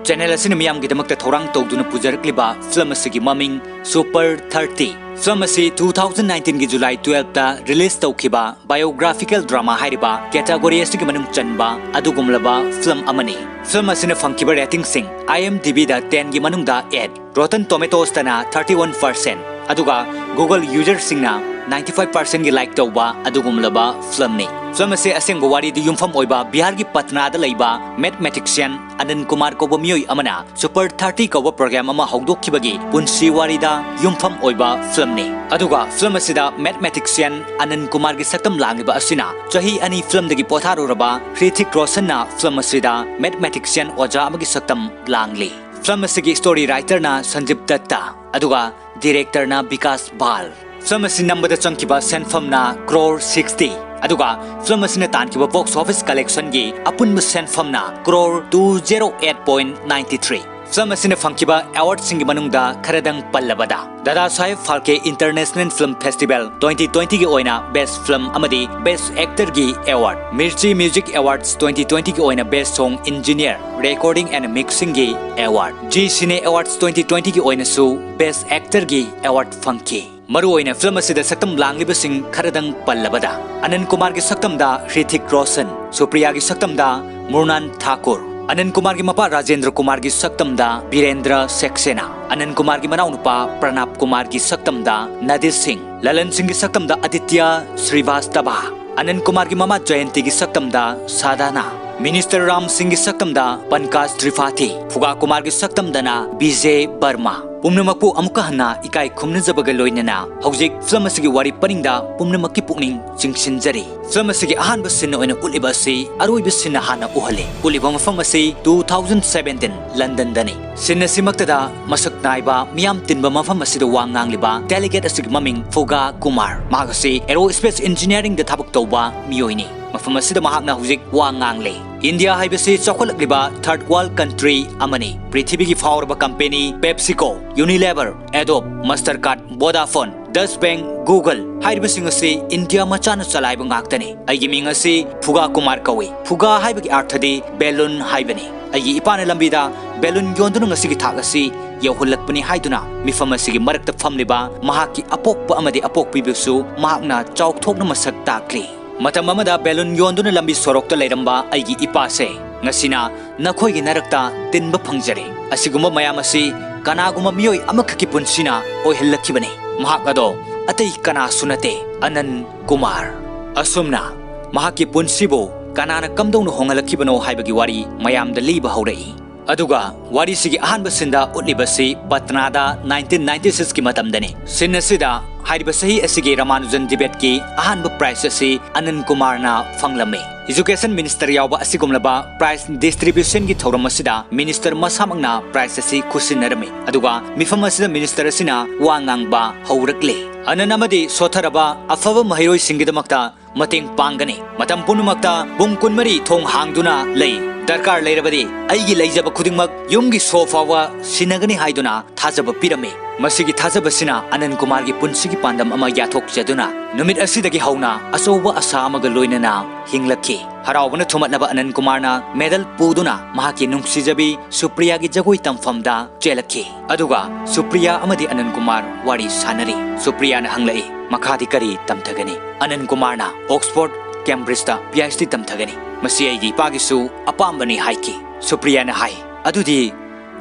Channel asina miyam gidamakta thorang tawduna pujarakliba film asigi maming Super 30. Film asi 2019 gi July 12 ta release tawkhiba biographical drama hairiba category asigi manung chanba adugumlaba film amani. Film asina fangkiba rating sing IMDb da 10 gi manungda 8, Rotten Tomatoes tana 31%, aduga Google user singna 95% gi like tawba adugumlaba film ni. Film ase aseng wari di yumfam oiba Bihar gi Patna da leiba mathematician Anand Kumar ko bomioi amana Super 30 ko program ama hogdokhibagi punsi wari da yumfam oiba film ni. Aduga film asida mathematician Anand Kumar gi saktam langiba asina chahi ani film dagi potharo raba Hrithik Roshan na film asida mathematician oja amagi saktam langli. Film asigi story writer na Sanjib Datta, aduga director na Vikas Bal. Film asi number da changkiba senfam na crore 60. Aduga film asina tankiba box office collection gi apunba senfam na crore 208.93. Film asina fangkiba award singi manungda kharadang pallabada Dada Saheb Phalke International Film Festival 2020 gi oina best film amadi best actor gi award, Mirchi Music Awards 2020 gi oina best song engineer, recording and mixing gi award, G Cine Awards 2020 gi oina su best actor gi award fangki. Maru oina film asida saktam langliba sing kharadang pallabada Anand Kumar gi saktam da Hrithik Roshan, Supriya gi saktam da Murnan Thakur, Anand Kumar gi mapa Rajendra Kumar gi saktam da Birendra Saxena, Anand Kumar gi manau nupa Pranab Kumar gi saktam da Nadir Singh, Lalan Singh gi saktam da Aditya Srivastava, Anand Kumar gi mama Jayanti gi saktam da Sadhana, Minister Ram Singh gi saktam da Pankaj Tripathi, Fuga Kumar gi saktam da na Vijay Barma. Pumnamakpu amuka hana ikai khumna jabaga loinana hojik film asigi wari paningda pumnamakki pukning chingsinjari. Film asigi ahanba sinna oina uliba si aroiba sinna hana uhale. Uliba mafam asi 2017 London dani. Sinna simaktada masak naiba miyam tinba mafam asida wangangliba delegate asigi maming Fuga Kumar. Magasi aerospace engineering da thabak tawba miyoini. Mafam asida mahakna hojik wangangle. India haibasi chawkhalakliba third world country amani. Prithibigi faurba company PepsiCo, Unilever, Adobe, Mastercard, Vodafone, Dutch Bank, Google haibasing asi India machana chalaiba ngaktani. Aigi ming asi Fuga Kumar kawi. Fuga haibagi arthadi balloon haibani. Aigi ipana lambida balloon yonduna ngasigi thakasi yauhulakpani haiduna mifam asigi marakta famliba mahaki apokpa amadi apokpibisu mahakna chawkthokna masak takli. Matam amada balloon yonduna lambi sorokta leiramba aigi ipase ngasina nakhoi narakta tinba phangjare asiguma mayam asi kanaguma miyoi amakhaki punsina oihellakibani mahak ado atai kana sunate Anand Kumar asumna mahaki punsibo kanana kamdongno hongalakibano haibagi wari mayam da liba haurai aduga wari sigi ahanba sinda utlibasi Patnada 1996 ki matamdani sinna sida hairiba sahi asigi Ramanujan debate ki ahanba prize asi Anand Kumar na fanglame. Education Minister yawba asigumlaba prize distribution gi thoram asida Minister masamangna prize asi khusinarame aduga mifam asida Minister asina wangangba haurakle. Anand amadi sotharaba afaba mahiroi singidamakta mateng pangani matam punumakta bungkunmari thong hangduna lei darkar leirabadi aigi leijaba khudingmak yumgi sofawa sinagani haiduna thajaba pirame. Masigi thajabasina Anand Kumar gi punsigi pandam ama yathok jaduna numit asidagi hauna asoba asa amaga loinana hinglakki. Haraubana thumatnaba Anand Kumar na medal puduna mahaki nungsijabi Supriya gi jagoi tamfamda chelakki. Aduga Supriya amadi Anand Kumar wari sanari. Supriya na hanglai makhadi kari tamthagani. Anand Kumar na Oxford Cambridge da PhD tamthagani. Masi aigi pagisu apambani haiki. Supriya na hai adudi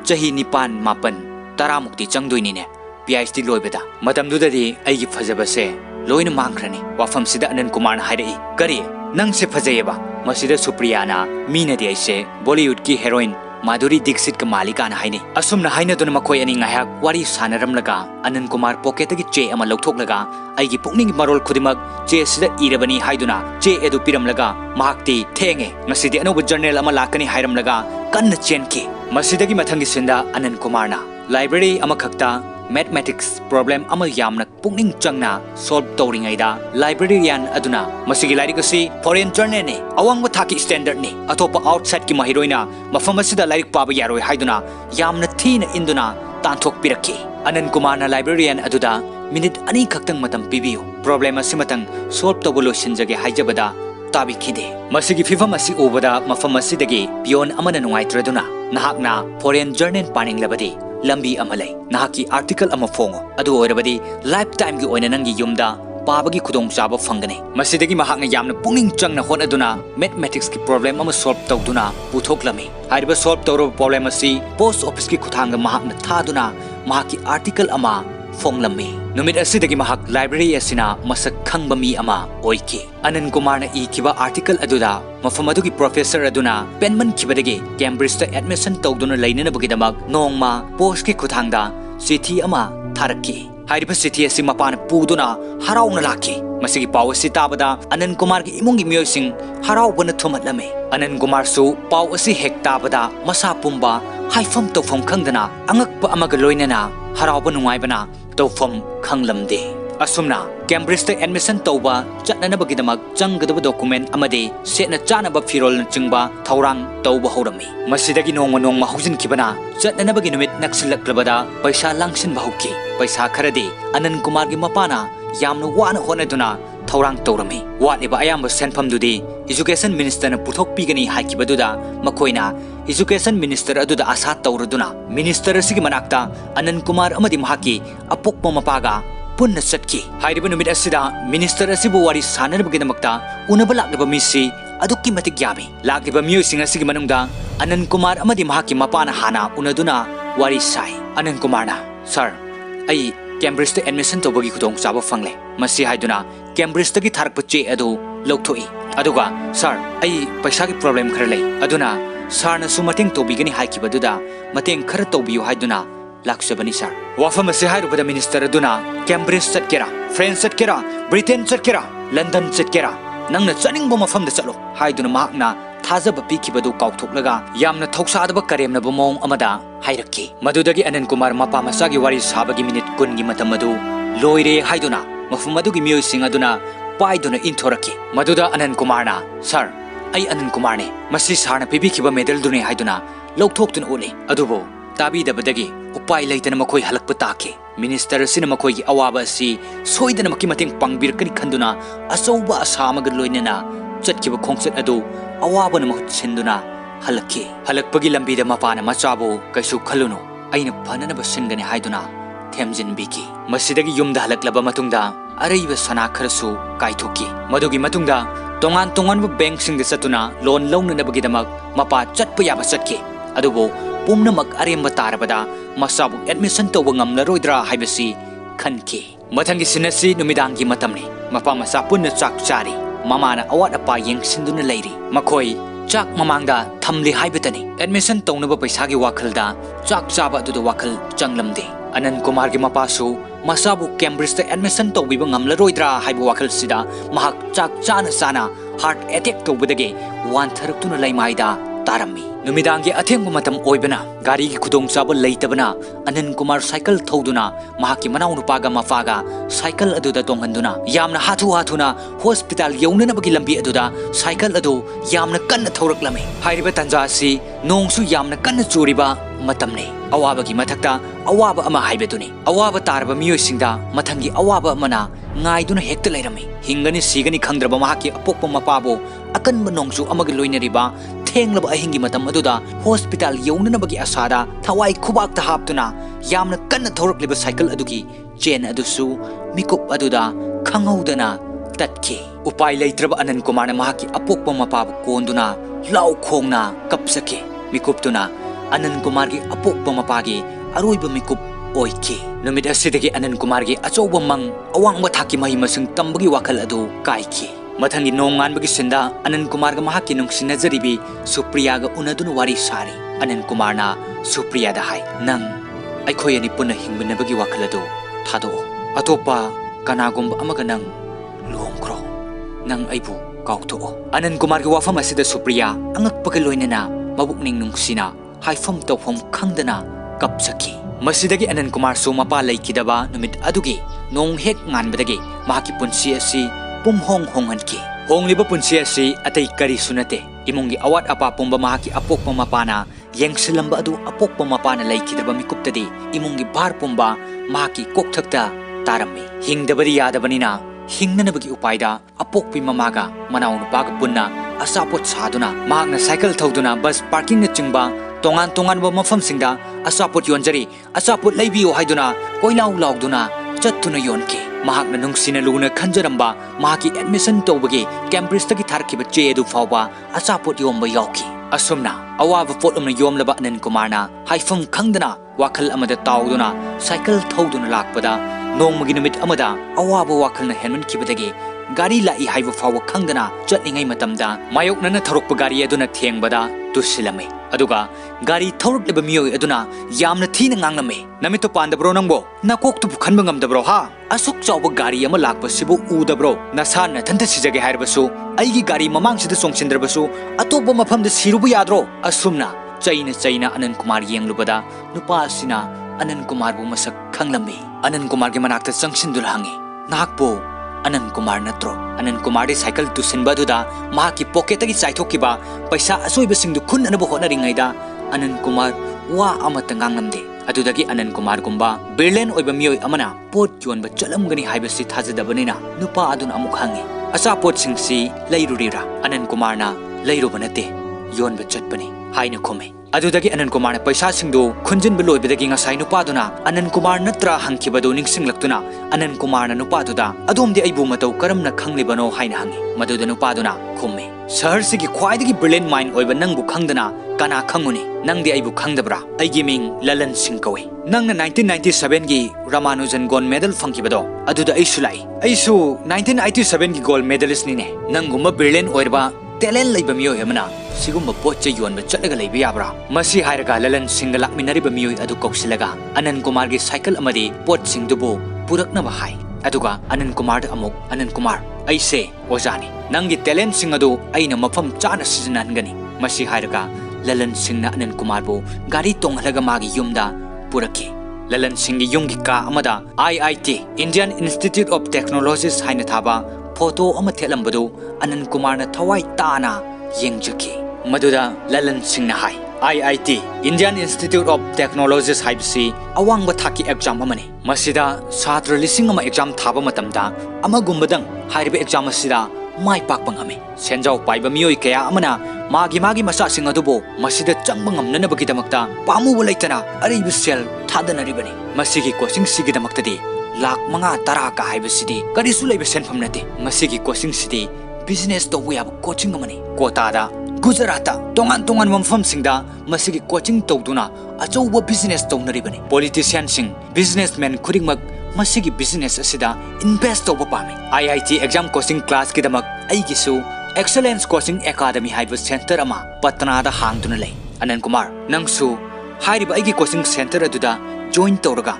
chahi nipan mapan taramukti changdoinine PhD loibeda matamdudadi aigi phajabase loina mangkhrani wafam sida Anand Kumar na hairei kari nang se phajayeba masida Supriya na mina di aise Bollywood ki heroine Madhuri Dixit ka malika na haini asumna haina dona makhoi ani ngayak wari sanaramlaga Anand Kumar pocket gi che ama lokthoklaga aigi pukning marol khudimak che sida irabani haiduna che edu piramlaga mahakti thenge ngasidi anoba journal ama lakani hairamlaga kanna chenki masidagi mathangi sinda Anand Kumar na library ama khakta mathematics problem ama yamna pukning changna solve tawringaida librarian aduna masigi lairik asi foreign journal ne awangba thaki standard ne atopa outside ki mahiroina mafam asida lairik paba yaroi haiduna yamna thina induna tanthok pirakki. Anand Kumar na librarian aduda minute ani khaktang matam pibiyo problem asimatang solve tawlo sinjage haijabada ताबिखिदे मसिगी फिफम असि उबदा मफम असिदगी peon अमना नुंगाइत्रदुना नहाकना foreign journal पानिंगलबदी लंबी अमलै नहाकी article अमा फोंगो अदु ओइरबदी life time की ओइना नंगी युमदा पाबगी खुदोंग चाबा फंगने मसिदगी महाकना यामना पुनिंग चंगना होनदुना mathematics की problem अमा solve तौदुना पुथोकलमी हाइरबा solve तौरो problem असि post office की खुथांग महाकना थादुना महाकी आर्टिकल अमा फोंगलमी नुमित असिदगी महाक लाइब्रेरी असिना मसक खंगबा मी अमा ओइकी अनंत कुमार ना इकिबा आर्टिकल अदुदा मफम अदुगी प्रोफेसर अदुना पेनमन खिबदगी कैम्ब्रिज एडमिशन तौदुना लैननबगीदमक नोंगमा पोस्ट की खुथांगदा चिठी अमा थारकी हाइरिबा चिठी असि मपान पुदुना हराउना लाखी मसिगी पाव असि ताबदा अनंत कुमार की इमुंगी मियोइसिंग हराउबना थुमतलमे अनंत कुमार सु पाव असि हेक ताबदा मसा पुंबा हाइफम तौफम खंगदना अंगकपा अमगा लोइनना हराउबा नुंगाइबना तौफम खंगलमदे असुमना कैम्ब्रिज एडमिशन तौबा चटनबगीदमक चंगदब डॉक्यूमेंट अमदे सेना चानबा फिरोल चिंबा थौरांग तौबा हौरमी मसिदगी नोंमा नोंमा हौजिनखिबना चटनबगी नुमित नक्सिलक्लबदा पैसा लांगसिनबा हौकी पैसा खरदे अनंत कुमार की मपाना यामना वाना होनदुना थौरांग तौरमी वालिबा अयाम्बा सेनफमदुदी एजुकेशन मिनिस्टर न पुथोकपीगनी हाइकिबदुदा मखोइना एजुकेशन मिनिस्टर अदुदा आशा तौरदुना मिनिस्टर असिगी मनाक्ता अनंत कुमार अमदी महाकी अपोक्पा मपागा पुन्ना चटकी हाइरिबा नुमित असिदा मिनिस्टर असिबु वारी सानरबगीदमक्ता उनबा लाक्लिबा मिसि अदुक्की मतिक यामी लाक्लिबा मियोइसिंग असिगी मनुंगदा अनंत कुमार अमदी महाकी मपाना हाना उनदुना वारी साई अनंत कुमारना सर आई कैम्ब्रिज एडमिशन तौबगी खुदोंग चाबा फंगले मसी हाइदुना कैम्ब्रिज की थारक चे अदु लौथोई अदुगा सर आई पैसा की प्रॉब्लम खर लई अदुना सर नसु मतेंग तौबिगनी हाइकिबदुदा मतेंग खर तौबियो हाइदुना लाक्सबनी सर वाफम से हाइरुबदा मिनिस्टर अदुना कैम्ब्रिज चटकेरा फ्रांस चटकेरा ब्रिटेन चटकेरा लंदन चटकेरा नंगना चनिंगबो मफमदा चलो हाइदुना महाकना थाजब पीखिबदु काउथोकलगा यामना थौसादब करेमनबो मोंग अमदा हाइरक्की मदुदगी अनंत कुमार मपा मसागी वारी साबगी मिनिट कुनगी मतम मदु लोइरे हाइदुना मफम मदुगी मियोइसिंग अदुना पाइदुना इंथोरक्की मदुदा अनंत कुमारना सर आई अनंत कुमार ने मसी सारना पिबिखिबा मेडल दुने हाइदुना लौथोक्तुन ओले अदुबो ताबीदबदगी उपाय लैतन मखोय हलकप ताके मिनिस्टर सिना मखोयगी अवाबा असि सोइदन मकी मतेंग पांगबिरकनी खंदुना अचौबा आसामग लोइनना चटकिबा खोंगचत अदु अवाबन महुत सिंदुना हलक्की हलकपगी लंबीदा मपाना मचाबो कैसु खलुनो अइना फननबा सिनगने हाइदुना थेमजिनबिकी मसिदगी युमदा हलकलबा मतुंगदा अरैबा सना खरसु काइथोकी मदुगी मतुंगदा तोंगान तोंगानबा बैंक सिंगदा चतुना लोन लौननबगीदमक मपा चटपा याबा चटके अदुबो पुमनमक अरेमबा तारबदा मसाबु एडमिशन तौबा ngamlaroidra हाइबसी खनकी मथंगी सिनसी नुमिदांगी मतमने मपा मसा पुन्ना चाक चारी ममाना अवाट अपा येंगसिंदुना लैरी मखोय चाक ममांगदा थमली हाइबतनी एडमिशन तौनबा पैसागी वाखलदा चाक चाबा अदुदा वाखल चंगलमदे अनंत कुमार की मपासु मसाबु कैम्ब्रिज एडमिशन तौबिबा ngamlaroidra हाइबा वाखल सिदा महाक चाक चाना चाना हार्ट अटैक तौबदगे वानथरक्तुना लैमाइदा तारमी नुमिदांगी अथेंगु मतम ओइबना गाड़ी की खुदोंग चाबा लैतबना अनंत कुमार साइकिल थौदुना महाकी मनाउ नुपागा मफागा साइकिल अदुदा तोंगहंदुना यामना हाथु हाथुना हॉस्पिटल यौननबगी लंबी अदुदा साइकिल अदु यामना कन्न थौरकलमे हाइरिबा तंजासी नोंगसु यामना कन्न चूरिबा मतमने अवाबगी मथक्ता अवाबा अमा हाइबेदुनी अवाबा तारबा मियोइसिंगदा मथंगी अवाबा अमना ngaiduna hekta lairami hingani sigani khangdraba mahaki apokpa mapabo akanba nongsu amagi loinariba thenglaba ahingi matam aduda hospital younanabagi asada thawai khubak ta haptuna yamna kanna thorokliba cycle adugi chain adusu mikup aduda khanghaudana tatki upai leitraba anand kumar na mahaki apokpa mapabo konduna lau khongna kapsake mikuptuna anand kumar gi apokpa mapagi aroiba mikup ओइकी नुमित असिदगी अनंत कुमार की अचौबा मंग अवांगबा थाकी मही मसुंग तंबगी वाखल अदु काइकी मथंगी नोंगानबगी सिंदा अनंत कुमार गा महाकी नुंगसिनजरिबी सुप्रिया गा उनदुन वारी सारी अनंत कुमार ना सुप्रिया दा हाय नंग अखोयनी पुन हिंगबिनबगी वाखल अदु थादो अतोपा कनागुम अमगा नंग लोंग्रो नंग अइबु काउथो अनंत कुमार की वाफम असिदा सुप्रिया अंगकपगा लोइनना मबुकनिंग नुंगसिना हाइफम तौफम खंगदना कपसकी मसिदगी अनंत कुमार सु मपा लैकिदबा नुमित अदुगी नोंग हेक nganbadagi mahaki punsi asi pumhong honghanki hongliba punsi asi atai kari sunate imungi awat apa pumba mahaki apokpa mapana yengsilamba adu apokpa mapana laikidaba mikuptadi imungi bar pumba mahaki kokthakta tarami hingdabari yadabanina hingnanabagi upaida apokpi mamaga manau nupaga punna asapot saduna mahakna cycle thauduna bus parking na chingba tongan tongan ba mafam singda asapot yonjari asapot leibiyo haiduna koilau lauduna chattuna yonki mahakna nungsina luna khanjaramba mahaki admission tawbagi Cambridge tagi tharkiba che edu fawba asapot yomba yauki asumna awaba potlumna yomlaba Anand Kumarna haifam khangdana wakhal amada tawduna cycle thauduna lakpada nongmagi numit amada awaba wakhalna henman kibadagi gari lai haiba fawa khangdana chatlingai matamda mayoknana tharokpa gari aduna thengbada tusilame aduga gari thaurukleba miyoi aduna yamna thina nganglame namito pandabro nangbo nakoktu bukhanba ngamdabro ha asuk chawba gari ama lakpa sibu udabro nasana thanta sijage hairbasu aigi gari mamang sida songsindrabasu atoba mafamda sirubu yadro asumna chaina Anand Kumar yenglubada nupa sina Anand Kumar bu masak khanglame Anand Kumar ge manakta changsin dul hangi nakpo Anand Kumar natro Anand Kumar de cycle tu sinbaduda mahaki pocket agi chaithokkiba paisa asoiba singdu khun anabu honaringaida Anand Kumar wa amata ngangamde adudagi Anand Kumar gumba brilliant oiba miyoi amana pot yonba chalamgani haibasi thajadabanina nupa adun amuk hangi asa pot singsi leirurira Anand Kumar na leiruba nate yonba chatpani haina khome adudagi Anand Kumar na paisa singdu khunjin beloibadagi ngasai nupaduna Anand Kumar natra hangkibadu ningsinglaktuna Anand Kumar na nupaduda adomdi aibu matau karamna khanglibano haina hangi maduda nupaduna khumme shahar sigi khwaidagi brilliant mind oiba nangbu khangdana kana khanguni nangdi aibu khangdabra aigi ming Lalan Singh kawe nangna 1997 gi Ramanujan gold medal fangkibado aduda aisu lai aisu 1987 gi gold medalist ni ne nanguma brilliant oiba talent leiba miyoi amana sigumba poche yonba chatlaga leiba yabra masi hairaga Lalan Singh lakminariba miyoi adu koksilaga Anand Kumar gi cycle amadi pot singdubu puraknaba hai aduga Anand Kumar da amuk Anand Kumar aise ojani nangi talent sing adu aina mafam chana sijanangani masi hairaga Lalan Singh na Anand Kumar bu gari tonghalaga magi yumda puraki Lalan Singh gi yumgi ka amada IIT Indian Institute of Technologies haina thaba photo ama thelambadu Anand Kumar na thawai tana yengjaki maduda Lalan Singh na hai IIT Indian Institute of Technologies haibsi awangba thaki exam amani masida satra lising ama exam thaba matamda ama gumbadang hairiba exam asida mai pakpang ame senjau paiba miyoi kaya amana magi masa sing adubo masida changba ngamnanabagi damakta pamu bolaitana ariba sel thadanaribani masigi coaching sigi damaktadi lakh manga tara ka haibasidi karisu leiba senfam nate masigi coaching sidi business to we have coaching amani kota da Gujarat tongan mamfam singda masigi coaching tawduna achouba business tawnaribani politician sing businessmen khudingmak masigi business asida invest tawba pami IIT exam coaching class kidamak aigisu excellence coaching academy haiba center ama Patna da hangduna lei Anand Kumar nangsu hairiba aigi coaching center aduda join tawraga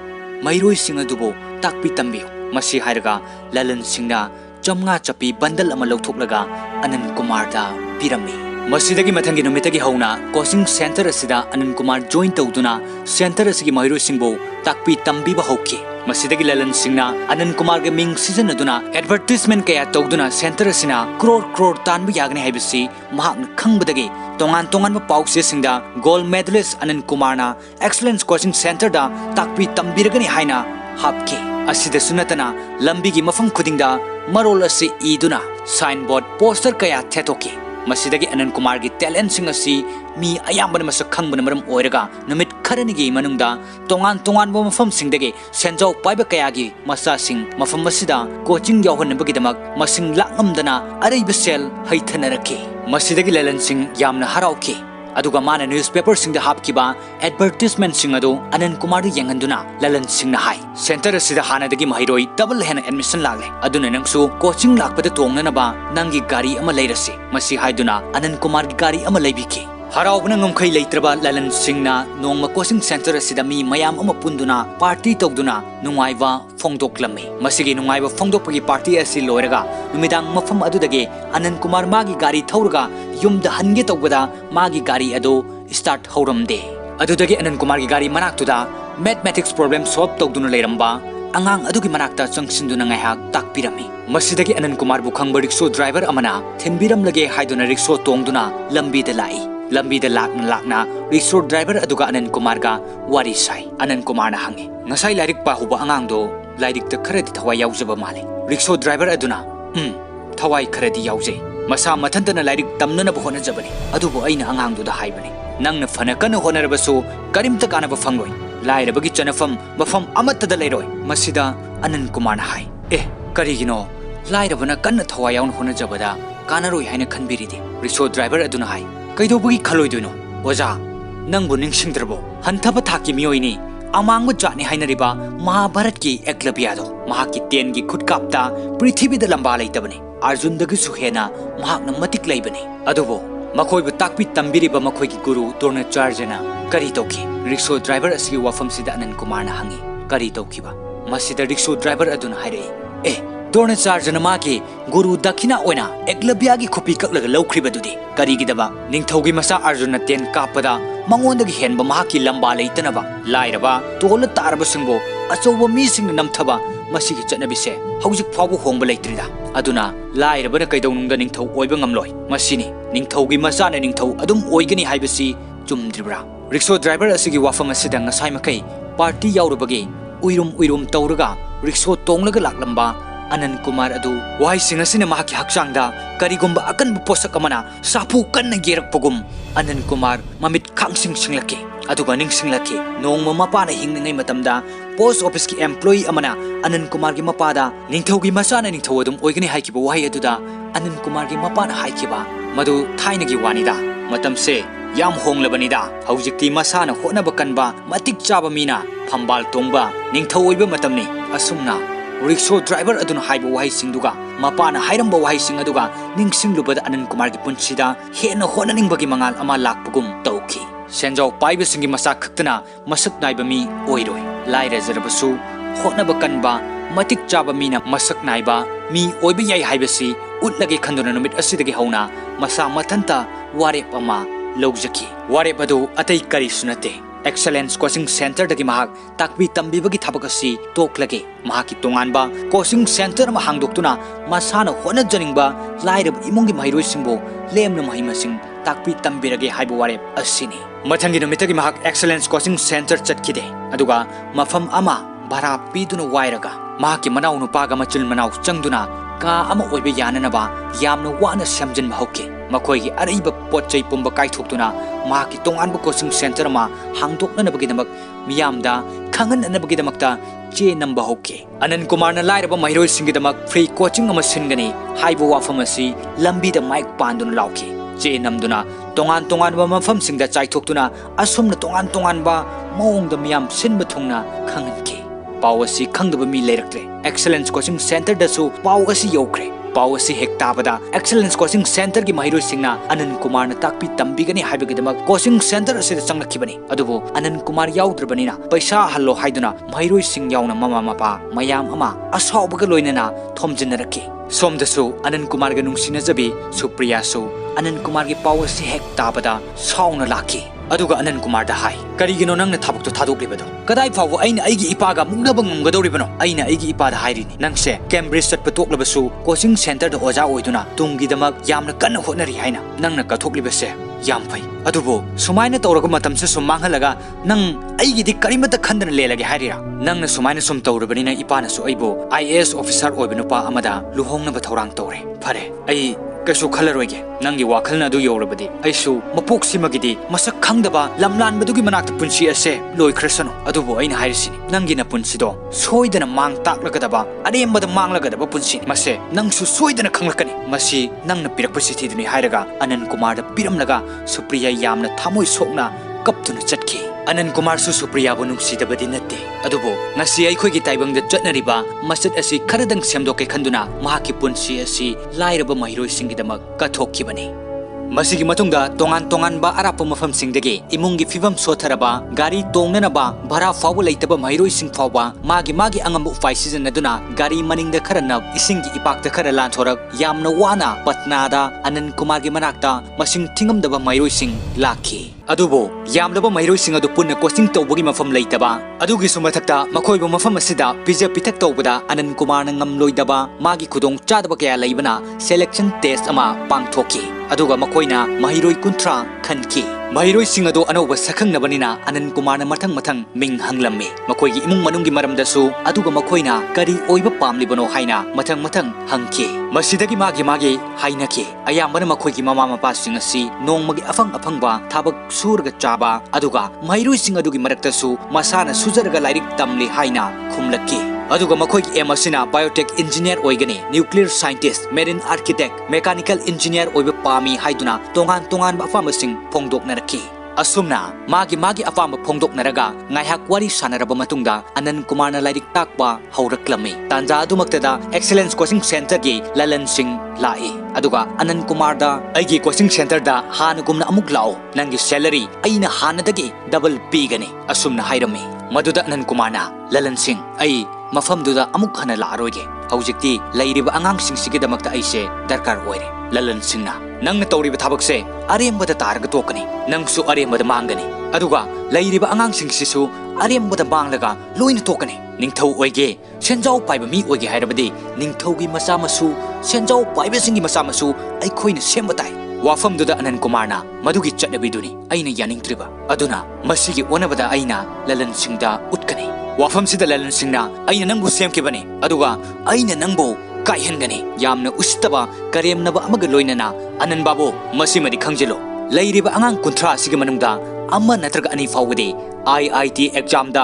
mairoi sing adubo takpi tambiyo masi hairaga Lalan Singh na chamnga chapi bandal ama lawthoklaga Anand Kumar da pirami masidagi mathangi numitagi hauna coaching center asida Anand Kumar join tawduna center asigi mairoi singbo takpi tambiba hokki masidagi Lalan Singh na Anand Kumar ge ming season aduna advertisement kaya tawduna center asina crore tanbu yagne haibisi mahak khangbadagi tongan ba pause singda gold medalist Anand Kumar na excellence coaching center da takpi tambiragani haina hapki asida sunatana lambi gi mafam khudingda marol asi iduna signboard poster kaya thetoki masidagi Anand Kumar gi talent sing asi mi ayambana masak khangbana maram oiraga numit kharani gi manungda tongan bo mafam singdagi senjau paiba kaya gi masa sing mafam masida coaching yawhan bagi damak masing langamdana araiba sel haithanaraki masidagi Lalan Singh yamna harauki aduga mana newspaper singda hapkiba advertisement sing adu Anand Kumar du yenganduna Lalan Singh na hai center asida hanadagi mahiroi double hen admission lagle aduna nangsu coaching lakpada tongnana ba nangi gari ama leirasi masi haiduna Anand Kumar gi gari ama leibiki haraubna ngamkhai leitraba Lalan Singh na nongma coaching center asida mi mayam ama punduna party togduna nungaiwa phongdoklami masigi nungaiwa phongdokpagi party asi loiraga numidang mafam adudagi Anand Kumar magi gari thauraga yumda hange tawbada magi gari ado start hauramde adudagi Anand Kumar gi gari manaktuda mathematics problem solve tawduna leiramba angang adugi manakta changsinduna ngaihak takpirami masidagi Anand Kumar bu khangba rickshaw driver amana thenbiram lage haiduna rickshaw tongduna lambi da lai lambi da lakna rickshaw driver aduga Anand Kumar ga wari sai Anand Kumar na hangi ngasai lairik pa huba angang do lairik ta kharadi thawai yaujaba male rickshaw driver अदुना थवाई खरदी याउजे मसा मथंतना lyric तमननब होनजबनी अदुबो अइना अंगांगदुदा हाइबनी नंगना फना कन होनरबसु करिमता कानब फंगलोय लाइरबगी चनफम मफम अमत्तदा लेरोय मसिदा अनंत कुमार हाय ए करिगिनो लाइरबना कन्न थवाई याउन होनजबदा कानरोय हाइना खनबिरिदे rickshaw driver अदुना हाय कैदोबगी खलोइदुनो ओजा नंगबु निंगसिंद्रबो हंथब थाकी मियोइनी अमांग जाने हाइनरिबा महाभारत की एकलव्यादो महाकी तेन की खुदकापता पृथ्वीदा लंबा लेतबने अर्जुनदगसु हेना महाकना मतिक लेबने अदुबो मखोइबु ताकपि तंबिरिबा मखोइगी गुरु द्रोणाचार्यना करी तौखि रिक्शो ड्राइवर असगी वाफमसिदा अनंत कुमारना हंगी करी तौखिबा मसिदा रिक्शो ड्राइवर अदुना हाइरे ए द्रोणाचार्यना मागे गुरु दक्षिणा ओइना एकलव्यागी खुपी कक्लगा लौख्रिबदुदि करिगिदबा निंगथौगी मसा अर्जुनना तेन कापदा मंगोंदगी हेनबा महाकी लंबा लेतनबा लाइरबा तोल तारबसिंगबो अचौबा मीसिंग नमथबा मसिगी चटनबिसे हौजिक फावबो होंबा लेत्रिदा अदुना लाइरबना कैदौनुंगदा निंगथौ ओइबा ngamloi मसिनी निंगथौगी मसाना निंगथौ अदुम ओइगनी हाइबसी चुमद्रिब्रा रिक्शो ड्राइवर असगी वाफम असिदा ngasai makai पार्टी याउरबगे उइरुम तौरगा रिक्शो तोंगलगा लाक्लंबा अनंत कुमार अदु वाई सिंगसिन माकी हक्चांगदा करिगुंबा अकनब पोसक अमना साफु कन्न गेरकपगुम अनंत कुमार ममित खांगसिंग सिंगलके अदुगा निंगसिंगलके नोंगमा मपाना हिंगनिंगै मतमदा पोस्ट ऑफिस की एम्प्लॉई अमना अनंत कुमार की मपादा निंगथौगी मसाना निंगथौ अदुम ओइगनी हाइकिबा वाई अदुदा अनंत कुमार की मपाना हाइकिबा मदु थाइनगी वानिदा मतमसे याम होंगलबनिदा हौजिक्ति मसाना होनब कनबा मतिक चाबा मीना फंबाल तोंबा निंगथौ ओइबा मतमनी असुमना रिक्शो ड्राइवर अदुन हाइबा वाही सिंगदुगा मपाना हाइरंबा वाही सिंग अदुगा निंगसिंगलुबदा अनंत कुमार की पुंसिदा हेन होननिंगबगी मंगाल अमा लाकपगुम तौखि सेंजाव पाइबसिंगी मसा खक्तना मसक नाइबा मी ओइरोय लाइरजरबसु होनब कनबा मतिक चाबा मीना मसक नाइबा मी ओइबा याई हाइबसी उटलगे खंदुना नुमित असिदगी हौना मसा मथंता वारेप अमा लौजकी वारेप अदु अतै करी सुनते एक्सलेंस कोचिंग सेंटर दगी महाक ताकबी तंबीबगी थबक असि तोकलगे महाकी तोंगानबा कोचिंग सेंटर मा हांगदोक्तुना मसाना होनजनिंगबा लाइरब इमुंगी महिरोइसिंबो लेमना महिमसिंग ताकबी तंबीरगे हाइबो वारेप असिनी मथंगी नुमितगी महाक एक्सलेंस कोचिंग सेंटर चटकिदे अदुगा मफम अमा भारा पीदुना वाइरगा महाकी मनाउ नुपागा मचुल मनाउ चंगदुना का अमा ओइबे याननबा यामना वाना सेमजन हौके मखोइगी अरैबा पोचै पुंबा काइथोक्तुना महाकी तोंगानबा कोचिंग सेंटर मा हांगदोक्ननबगिदमक मियामदा खंगननबगिदमक्ता चे नंबा हौके अनंत कुमारना लाइरबा महिरोइ सिंगिदमक फ्री कोचिंग अमा सिनगनी हाइबो वाफम असि लंबीदा माइक पांदुना लाउके चे नमदुना तोंगान मफम सिंगदा चाइथोक्तुना असुमना तोंगान मओंगदा मियाम सिनबा थुंगना खंगनके पाव असि खंगदबा मी लेरक्त्रे एक्सलेंस कोचिंग सेंटर दसु पाव असि यौख्रे पाव असि हेक ताबदा एक्सलेंस कोचिंग सेंटर की महिरोइ सिंगना अनंत कुमार न ताकपी तंबीगनी हाइबगिदमक कोचिंग सेंटर असिदा चंगलखिबनी अदुबो अनंत कुमार याउद्रबनिना पैसा हल्लो हाइदुना महिरोइ सिंग याउना ममा मपा मयाम अमा असावबगा लोइनना थोमजिनरके सोमदसु अनंत कुमार ग नुंसिनजबी सुप्रियासु अनंत कुमार की पाव असि हेक ताबदा साउना लाखी अदुगा अनंत कुमार दा हाई करिगिनो नंगना थाबकतो थादोक्लिबदो कदाई फाव अइना अइगी इपागा मुंगनब ngमगदौरिबनो अइना अइगी इपादा हाइरिनी नंगसे Cambridge Chatap तोक्लबसु coaching centre the ओजा ओइदुना तुंगीदमक यामना कन्न होनरी हाइना नंगना कथोक्लिबसे याम फै अदुबो सुमाइना तौरगा मतमसे सुम मांगलगा नंग अइगिदि करिमता खंदना लेलगे हाइरिरा नंगना सुमाइना सुम तौरबनिना इपानासु अइबो आईएएस ऑफिसर ओइबनुपा अमदा लुहोंगनब थौरांग तौरे फरे अइ कशु खलरोइगे नंगी वाखलना अदु यौरबदि अइसु मपोक्सिमगिदि मसक खंगदबा लमलानबदुगी मनाक्ता पुंसी असे लोइख्रसनु अदुबो अइना हाइरिसिनि नंगिना पुंसिदो सोइदना मांग ताक्लगदबा अरेमबदा मांगलगदबा पुंसिनि मसे नंगसु सोइदना खंगलकनि मसी नंगना पिरकपसि थिदुनि हाइरगा अनंत कुमारदा पिरमलगा सुप्रिया यामना थामोइ सोकना कपतुना चटखि अनंत कुमार सु सुप्रिया बु नुंसिदबदि नत्ते अदुबो ngasi अइखोइगी ताइबंगदा चटनरिबा मसद असि खरदंग सेमदोके खंदुना महाकी पुंसी असि लाइरबा महिरोइ सिंगिदमक कथोक्खिबनि मसिगी मतुंगदा तोंगान अराप मफम सिंगदगे इमुंगी फिवम सोथरबा गाड़ी तोंगननबा भरा फाव लेतबा महिरोइ सिंग फावबा मागी अंगम उपाय सिजनदुना गाड़ी मनिंगदा खरनब इसिंगी इपाकदा खर लांथोरक यामना वाना पटनादा अनंत कुमार की मनाक्ता मसिंग थिंगमदबा महिरोइ सिंग लाखी अदुबो यामलबा महिरोइ सिंग अदु पुन्ना कोचिंग तौबगी मफम लेतबा अदुगी सुमथक्ता मखोइबो मफम असिदा पिजे पिथक तौबदा अनंत कुमार न ngamloidaba मागी खुदोंग चादबा कया लेबना सेलेक्शन टेस्ट अमा पांगथोकी अदुगा मखोइना महिरोइ कुंत्रा खनकी Mahiroi-sing adu anauba sakhangnabanina Anand Kumarna mathang ming hanglamme makoigi imung manunggi maramdasu aduga makoina kari oiba pamlibano haina mathang hangke masidagi magi hainake ayambana makoigi mama mapasing asi nongmagi afangba thabak surga chaba aduga Mahiroi-sing adugi maraktasu masana sujaraga lairik tamli haina khumlakki aduga makoigi aim asina biotech engineer oigani nuclear scientist marine architect mechanical engineer oiba pami haiduna tongan ba afamasing phongdoknaraki asumna magi apamba phongdoknaraga ngaihak wari sanaraba matungda Anand Kumarna lairik takba hauraklammi tanja adumaktada excellence coaching center gi lalan sing lai aduga Anand Kumar da aigi coaching center da hanagumna amuk lao nangi salary aina hanadagi double pigani asumna hairami maduda Anand Kumarna lalan sing ai mafamduda amuk hana laaroige haujikti lairiba angang sing sigidamakta aise darkar oire lalan singna nang tawriba thabakse arembada targa tokani nangsu arembada mangani aduga lairiba angang sing sisu arembada manglaga loina tokani ningthau oige senjau paiba mi oige hairabadi ningthaugi masa masu senjau paiba singi masa masu ai khoina sembatai wafamduda Anand Kumarna madugi chatnabiduni aina yaningtriba aduna masigi onabada aina lalan singda utkani wafam sida lalan singna aina nangbu semkibani aduga aina nangbu kaihengani yamna ustaba karemnaba amaga loinana Anand Babu masimadi khangjelo lairiba angang kunthra sigi manungda amma natraga ani fawde IIT exam da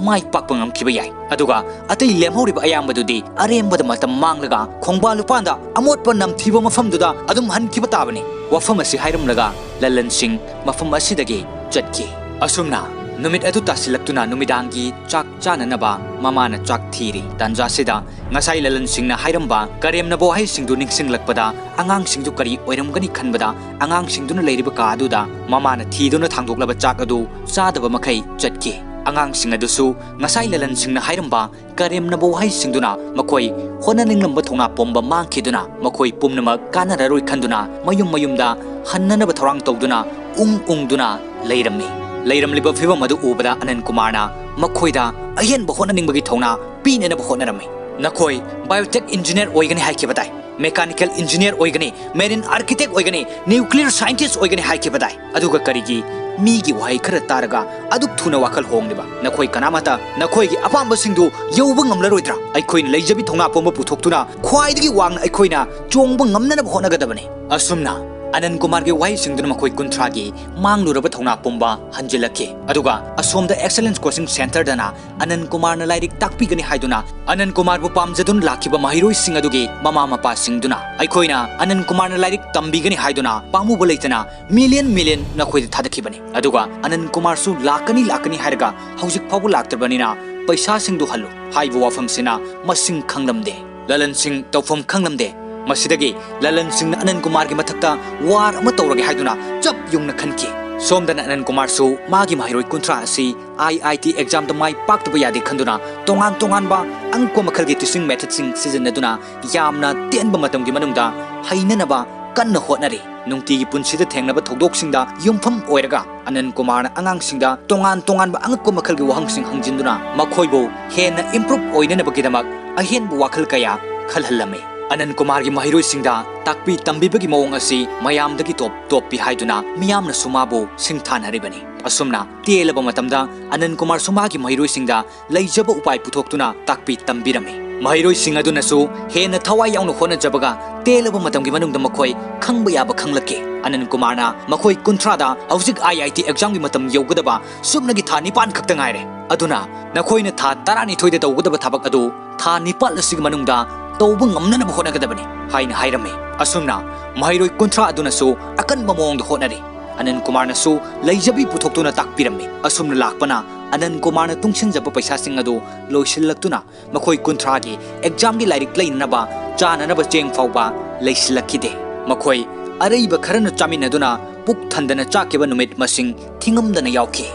mai pakpa ngamkiba yai aduga atai lemhoriba ayambadudi arembada matam manglaga khongba lupanda amotpa namthiba mafamduda adum hankiba tabani wafam asi hairamlaga lalan sing mafam asidagi chatki asumna numit adu tasilaktuna numidangi chak chananaba mamana chak thiri tanja sida ngasai lalan singna hairamba karemna bo hai singdu ningsinglakpada angang singdu kari oiramgani khanbada angang singduna leiriba ka aduda mamana thiduna thangdoklaba chak adu chadaba makai chatki angang sing adusu ngasai lalan singna hairamba karemna bo hai singduna makoi hona ninglamba thongna pomba mangkhiduna makoi pumnama kanararoi khanduna mayumda hannanaba thorang tawduna ungduna leirammi leiramliba phibam adu ubada Anand Kumarna makhoida ahenba honaningbagi thongna pinenaba honarami nakoi biotech engineer oigani haikibadai mechanical engineer oigani marine architect oigani nuclear scientist oigani haikibadai aduga karigi migi wahai khara taraga aduk thuna wakal hongniba nakoi kanamata nakoigi apamba singdu yauba ngamlaroidra aikhoina leijabi thongna pomba puthoktuna khwaidagi wangna aikhoina chongba ngamnana honagadabani asumna Anand Kumar ge wai singduna makoi kuntragi mangluraba thongna pomba hanjilake aduga asomda excellence coaching center dana Anand Kumar na lairik takpigani haiduna Anand Kumar bu pamjadun lakhiba mahiroi sing adugi mama mapa singduna aikhoina Anand Kumar na lairik tambigani haiduna pamu bolaitana million na khoi thadakhibani aduga Anand Kumar su lakani hairaga haujik phabu laktarbanina paisa singdu hallu haibu wafam sina masing khanglamde lalan sing tawfam khanglamde masidagi lalan singna Anand Kumar gi mathakta war ama tawrage haiduna chap yungna khanki somdana Anand Kumar su magi mahiroi kuntra asi IIT exam da mai paktaba yadi khanduna tongan ba angko makhal gi teaching method sing sijanaduna yamna tenba matam gi manungda hainanaba kanna hotnari nungti gi punsida thengnaba thodok singda yumpham oiraga Anand Kumar na angang singda tongan ba angko makhal gi wahang sing hangjinduna makhoibo hena improve oinana bagidamak ahen bu wakhal kaya khalhallame Anand Kumar gi mahiroi singda takpi tambibagi mawong asi mayamdagi top pi haiduna miyamna sumabu singthan haribani asumna telaba matamda Anand Kumar sumagi mahiroi singda leijaba upai puthoktuna takpi tambirame mahiroi sing aduna su hena thawai yauna hona jabaga telaba matamgi manungda makhoi khangba yaba khanglake Anand Kumar na makhoi kuntrada haujik IIT exam gi matam yogadaba subnagi tha nipan khakta ngaire aduna nakhoina tha tarani thoide tawgadaba thabak adu tha nipal asig manungda tawba ngamnanaba honagadabani haina hairame asumna mahiroi kuntra aduna su akan mamongda honari Anand Kumar na su leijabi puthoktuna takpirame asumna lakpana Anand Kumar na tungsinjaba paisa sing adu loisillaktuna makhoi kuntra gi exam gi lairik leinaba chananaba cheng fawba leisilakide makhoi araiba kharana chaminaduna puk thandana chakiba numit masing thingamdana yauki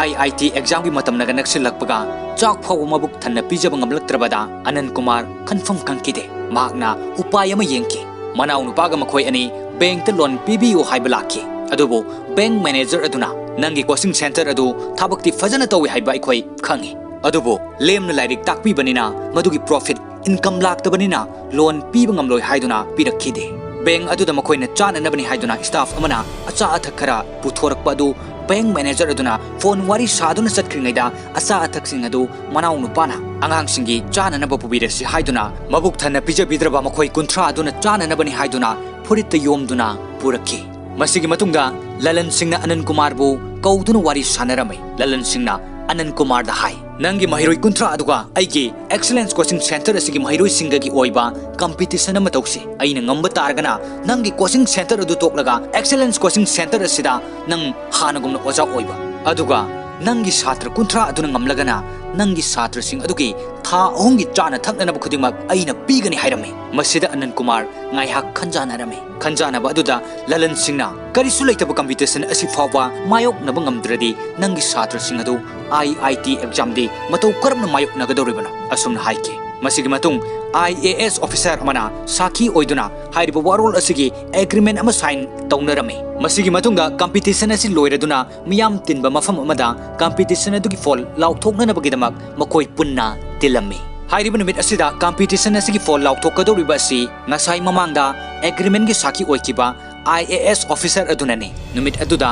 IIT exam gi matam naga naksilakpaga chak phaw mabuk thanna pijaba ngamlaktrabada Anand Kumar confirm kankide magna upay ama yengki manaw nupaga makhoi ani bank ta loan PBO haibalaki adubo bank manager aduna nangi coaching center adu thabakti fajana tawi haiba ikhoi khangi adubo lemna lairik takpi banina madugi profit income laktabanina loan piba ngamloi haiduna pirakhide bank aduda makoina chananabani haiduna staff amana acha athak khara puthorakpa adu bank manager aduna phone wari saduna chatkringaida acha athak sing adu manau nupana angang singi chananaba pubirasi haiduna mabuk thana pijabidraba makoi kunthra aduna chananabani haiduna furit yomduna purakki masigi matungda lalan singna Anand Kumar bu kauduna wari sanaramai lalan singna Anand Kumar da hai nangi mahiroi kunthra aduga aigi excellence coaching center asigi mahiroi singa gi oiba competition ama tausi aina ngamba targana nangi coaching center adu toklaga excellence coaching center asida nang hanagumna oja oiba aduga nangi satra kunthra aduna ngamlagana nangi satra sing adugi tha ahongi chana thakna khudingmak aina pigani hairame masida Anand Kumar ngai hak khanjana rame khanjana ba aduda lalan singna karisu leitaba competition asi fawa mayok na bangamdradi nangi satra sing adu IIT exam di matau karamna mayok na gadoribana asumna haike masigi matung IAS officer amana saki oiduna hairiba warol asigi agreement ama sign taunarame masigi matungda competition asi loiraduna miyam tinba mafam amada competition adugi fall laukthokna nabagidamak makoi punna tilami hairiba numit asida competition asigi fall laukthokadoriba asi ngasai mamangda agreement gi saki oikiba IAS officer adunani numit aduda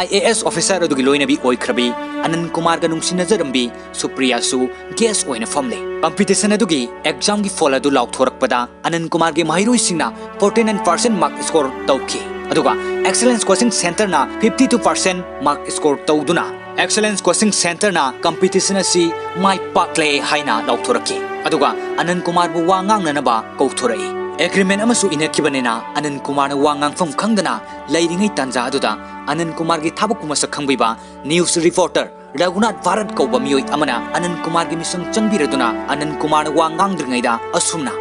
IAS officer adugi loinabi oikrabi Anand Kumar ga nungsinazarambbi Supriya su guest oina famle competition adugi exam gi fall adu laukhthorakpada Anand Kumar ge mahiroi singna 49% mark score tauki aduga excellence coaching center na 52% mark score tauduna excellence coaching center na competition asi mai pakle haina laukthoraki aduga Anand Kumar bu wangang nanaba kauthorai agreement amasu inakibanena Anand Kumar na wangang fam khangdana leiringai tanja aduda Anand Kumar gi thabuk kumasa khangbiba news reporter Raghunath Bharat kauba miyoi amana Anand Kumar gi misang changbiraduna Anand Kumar na wangang dringaida asumna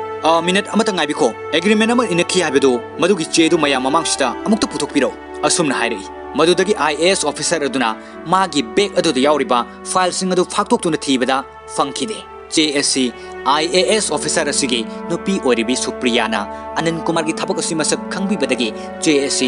minute amata ngaibiko agreement ama inakhi habedo madugi chedu maya mamangsita amukta puthokpiro asumna hairi madudagi IAS officer aduna magi bag aduda yauriba file sing adu phaktoktuna thibada fangkhide JSC IAS officer asigi nupi oribi Supriya na Anand Kumar gi thabak asi masak khangbibadagi JSC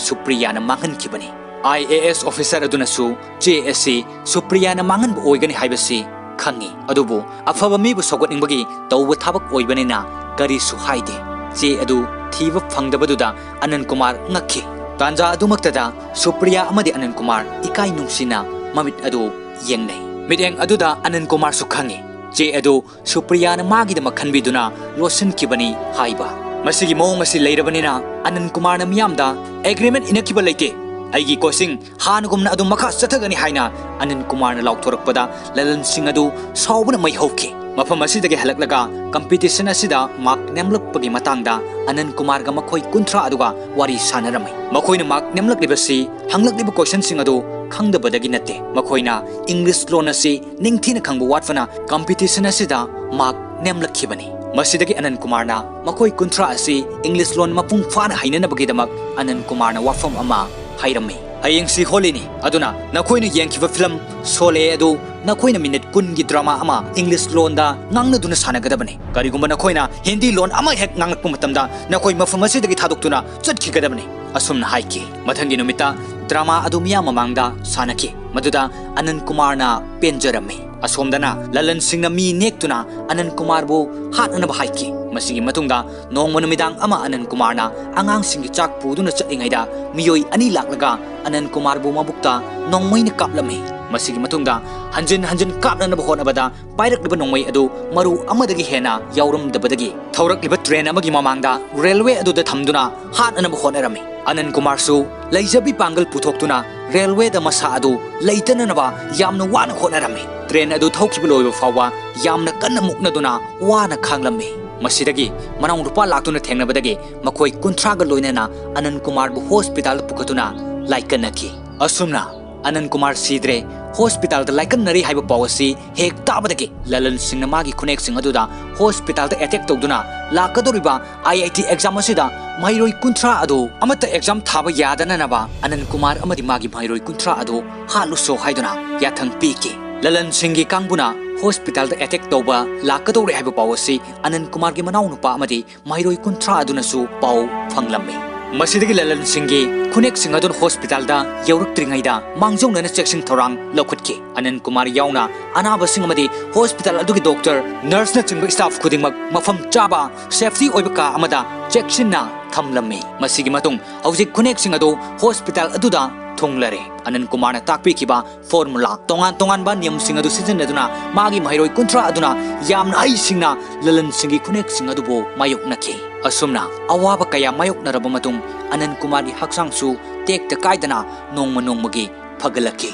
Supriya na manghan kibani IAS officer aduna su JSC Supriya na manghan bu oigani haibasi khangi adubu afaba mi bu sogot ningbagi tawba thabak oibani na kari su haide je adu thiba phangdabaduda Anand Kumar ngakhi tanja adu maktada Supriya amadi Anand Kumar ikai nungsina mamit adu yengnai mideng aduda Anand Kumar su khangi je adu Supriya na magi da makhanbiduna losin kibani haiba masigi mong asi leirabanina Anand Kumar na miyamda agreement inakiba leite aigi coaching hanugumna adu makha chathagani haina Anand Kumar na laukthorappada lalan sing adu saubuna mai hauki mafam asidagi halaklaga competition asida mark nemlakpagi matangda Anand Kumar ga makhoi kunthra aduga wari sanaramai makhoina mark nemlaklibasi hanglakliba question sing adu khangdabadagi natte makhoina English lon asi ningthina khangbu watfana competition asida mark nemlakhibani masidagi Anand Kumar na makhoi kunthra asi English lon mapung fana hainanabagidamak Anand Kumar na wafam ama hairami hayeng si holini aduna nakoina yengkiba film sole adu nakoina minute kun gi drama ama English lon da ngangna duna sanagadabani karigumba nakoina Hindi lon ama hek ngangakpu matamda nakoi mafam asidagi thadoktuna chatkigadabani asumna haiki mathangi numita drama adu miya mamangda sanaki maduda Anand Kumar na penjarami asomdana lalan singna mi nektuna Anand Kumar bu hatnanaba haiki masigi matungda nongma numidang ama Anand Kumar na angang singi chak puduna chatlingaida miyoi ani laklaga Anand Kumar bu mabukta nongmaina kaplami masigi matungda hanjin kapnanaba honabada pairakliba nongmai adu maru amadagi hena yauramdabadagi thaurakliba train amagi mamangda railway adu da thamduna hatnanaba honarami Anand Kumar su leijabi pangal puthoktuna railway da masa adu leitananaba yamna wana honarami train adu thaukiba loiba fawa yamna kanna muknaduna wana khanglammi masidagi manang rupa laktuna thengnabadagi makhoi kunthraga loinana Anand Kumar bu hospital pukatuna laikanaki asumna Anand Kumar sidre hospital da laikan nari haiba pawasi hek tabadagi lalan singna magi kunek sing aduda hospital da attack tawduna lakadoriba IIT exam asida mairoi kunthra adu amata exam thaba yadana naba Anand Kumar amadi magi mairoi kunthra adu halu so haiduna yathang piki lalan singi kangbuna hospital da attack tawba lakadori haiba pawasi Anand Kumar gi manau nupa amadi mairoi kunthra aduna su paw phanglammi masidagi lalan singi kunek sing adun hospital da yaurak tringaida mangjong nana checking thorang lokhatki Anand Kumar yauna anaba sing amadi hospital adugi doctor nurse na chingba staff khudingmak mafam chaba safety oiba ka amada check na ꯊꯝꯂꯝꯃꯤ ꯃꯁꯤꯒꯤ ꯃꯇꯨꯡ ꯍꯧꯖꯤꯛ ꯈꯨꯅꯦꯛꯁꯤꯡ ꯑꯗꯨ hospital ꯑꯗꯨꯗ ꯊꯨꯡꯂꯔꯦ ꯑꯅꯟ ꯀꯨꯃꯥꯔꯅ ꯇꯥꯛꯄꯤꯈꯤꯕ formula ꯇꯣꯉꯥꯟ ꯇꯣꯉꯥꯟꯕ ꯅꯤꯌꯝꯁꯤꯡ ꯑꯗꯨ ꯁꯤꯖꯤꯟꯅꯗꯨꯅ ꯃꯥꯒꯤ ꯃꯍꯩꯔꯣꯏ 30 ꯑꯗꯨꯅ ꯌꯥꯝꯅ ꯍꯩꯁꯤꯡꯅ ꯂꯂꯟꯁꯤꯡꯒꯤ ꯈꯨꯅꯦꯛꯁꯤꯡ ꯑꯗꯨꯕꯨ ꯃꯥꯌꯣꯛꯅꯈꯤ ꯑꯁꯨꯝꯅ ꯑꯋꯥꯕ ꯀꯌꯥ ꯃꯥꯌꯣꯛꯅꯔꯕ ꯃꯇꯨꯡ ꯑꯅꯟ ꯀꯨꯃꯥꯔꯒꯤ ꯍꯛꯆꯥꯡꯁꯨ ꯇꯦꯛꯇ ꯀꯥꯏꯗꯅ ꯅꯣꯡꯃ ꯅꯣꯡꯃꯒꯤ ꯐꯒꯠꯂꯛꯈꯤ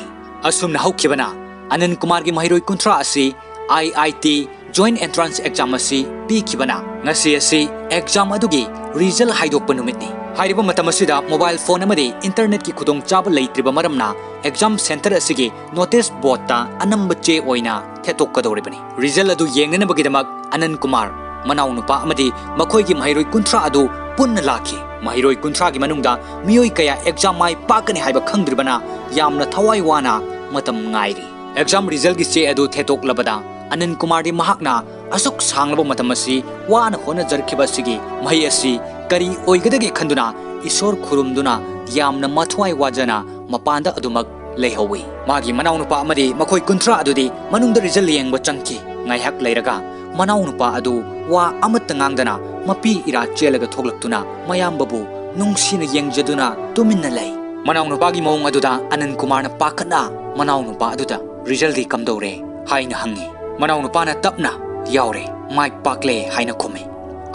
ꯑꯁꯨꯝꯅ ꯍꯧꯈꯤꯕꯅ ꯑꯅꯟ ꯀꯨꯃꯥꯔꯒꯤ ꯃꯍꯩꯔꯣꯏ 30 ꯑꯁꯤ IIT Joint Entrance Exam asi pikibana ngasi asi exam adugi result haidokpa numitni hairiba matam asida mobile phone amadi internet ki khudong chaba leitriba maramna exam center asigi notice board ta anamba che oina thetokadoribani result adu yengnana bagidamak Anand Kumar manau nupa amadi makhoi gi mahiroi 30 adu punna lakhi mahiroi 30 gi manungda miyoi kaya exam mai pakani haiba khangdribana yamna thawai wana matam ngairi exam result gi che adu thetok labada Anand Kumar di mahakna asuk sanglaba matam asi wana hona jarkhiba sigi mahi asi kari oigadagi khanduna isor khurumduna yamna mathwai wajana mapanda adumak leihawi magi manau nupa amadi makhoi 30 adudi manungda result yengba changki ngaihak leiraga manau nupa adu wa amat ngangdana mapi ira chelaga thoglaktuna mayambabu nungsina yengjaduna tuminna lei manau nupa gi mawung aduda Anand Kumar na pakana manau nupa aduda result di kamdore haina hangi manau nupa na tapna yaure mai pakle haina khome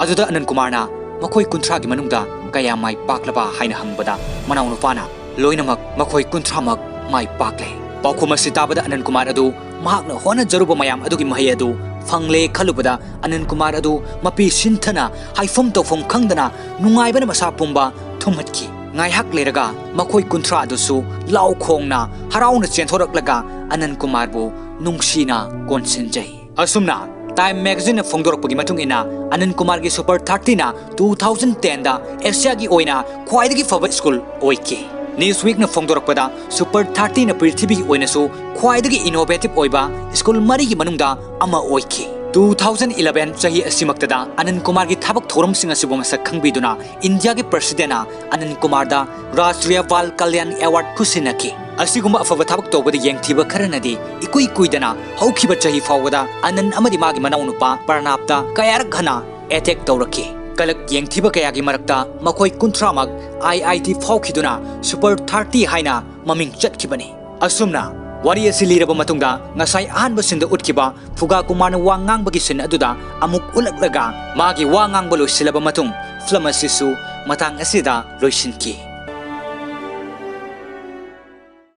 aduda Anand Kumar na makhoi 30 gi manungda kaya mai paklaba haina hangbada manau nupa na loinamak makhoi 30 mak mai pakle pakhuma sitabada Anand Kumar adu mahakna hona jaruba mayam adugi mahi adu fangle khalubada Anand Kumar adu mapi sinthana haifom tofom khangdana nungaibana masa pumba thumhatki ngaihak leraga makhoi 30 adusu lau khongna harauna chenthораklaga Anand Kumar bu nungsina konsinjai asumna Time magazine na phongdorokpagi matung ina Anand Kumar gi Super 30 na 2010 da Asia gi oina khwaidagi faba school oike Newsweek na phongdorokpada Super 30 na prithvi gi oina su khwaidagi innovative oiba school mari gi manungda ama oike 2011 chahi asimaktada Anand Kumar gi thabak thoram sing asibu masak khangbiduna India gi president na Anand Kumar da Rashtriya Bal Kalyan Award khusinaki asiguma afaba thabak tobada yengthiba kharanadi ikui kuidana haukiba chahi fawada Anand amadi magi manau nupa Parnapta kayarak ghana attack tawraki kalak yengthiba kayagi marakta makhoi 30 mak IIT fawkhiduna Super 30 haina maming chatkibani asumna wari asi liraba matungda ngasai ahanba sinda utkiba Fuga Kumar na wangang bagi sin aduda amuk ulaklaga magi wangang balo silaba matung film asisu matang asida loisinki